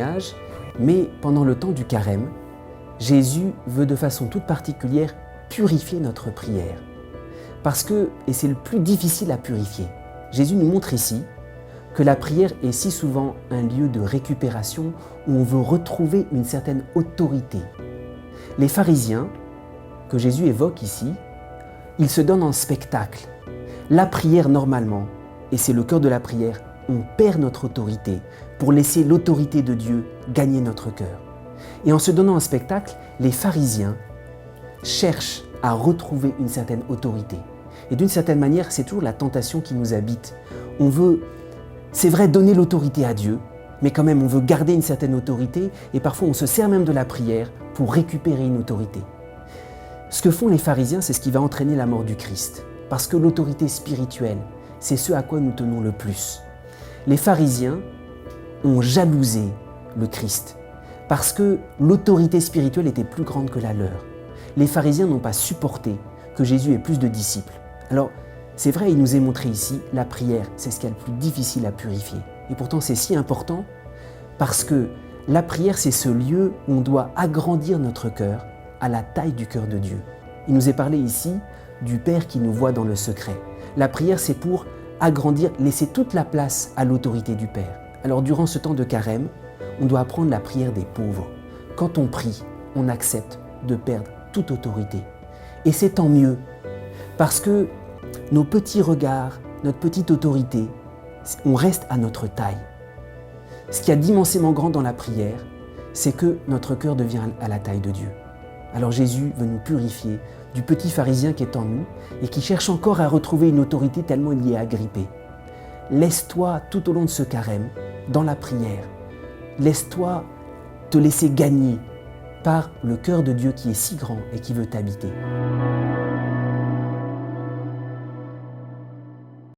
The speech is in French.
pèlerinage, mais pendant le temps du carême, Jésus veut de façon toute particulière purifier notre prière. Parce que, et c'est le plus difficile à purifier, Jésus nous montre ici que la prière est si souvent un lieu de récupération où on veut retrouver une certaine autorité. Les pharisiens, que Jésus évoque ici, ils se donnent en spectacle. La prière, normalement, et c'est le cœur de la prière, on perd notre autorité pour laisser l'autorité de Dieu gagner notre cœur. Et en se donnant en spectacle, les pharisiens cherchent à retrouver une certaine autorité. Et d'une certaine manière, c'est toujours la tentation qui nous habite. On veut, c'est vrai, donner l'autorité à Dieu, mais quand même, on veut garder une certaine autorité et parfois on se sert même de la prière pour récupérer une autorité. Ce que font les pharisiens, c'est ce qui va entraîner la mort du Christ. Parce que l'autorité spirituelle, c'est ce à quoi nous tenons le plus. Les pharisiens ont jalousé le Christ parce que l'autorité spirituelle était plus grande que la leur. Les pharisiens n'ont pas supporté que Jésus ait plus de disciples. Alors, c'est vrai, il nous est montré ici, la prière, c'est ce qu'il y a le plus difficile à purifier. Et pourtant, c'est si important parce que la prière, c'est ce lieu où on doit agrandir notre cœur à la taille du cœur de Dieu. Il nous est parlé ici du Père qui nous voit dans le secret. La prière, c'est pour agrandir, laisser toute la place à l'autorité du Père. Alors, durant ce temps de carême, on doit apprendre la prière des pauvres. Quand on prie, on accepte de perdre toute autorité. Et c'est tant mieux, parce que nos petits regards, notre petite autorité, on reste à notre taille. Ce qui est d'immensément grand dans la prière, c'est que notre cœur devient à la taille de Dieu. Alors Jésus veut nous purifier du petit pharisien qui est en nous et qui cherche encore à retrouver une autorité tellement il y est agrippé. Laisse-toi tout au long de ce carême, dans la prière, laisse-toi te laisser gagner par le cœur de Dieu qui est si grand et qui veut t'habiter.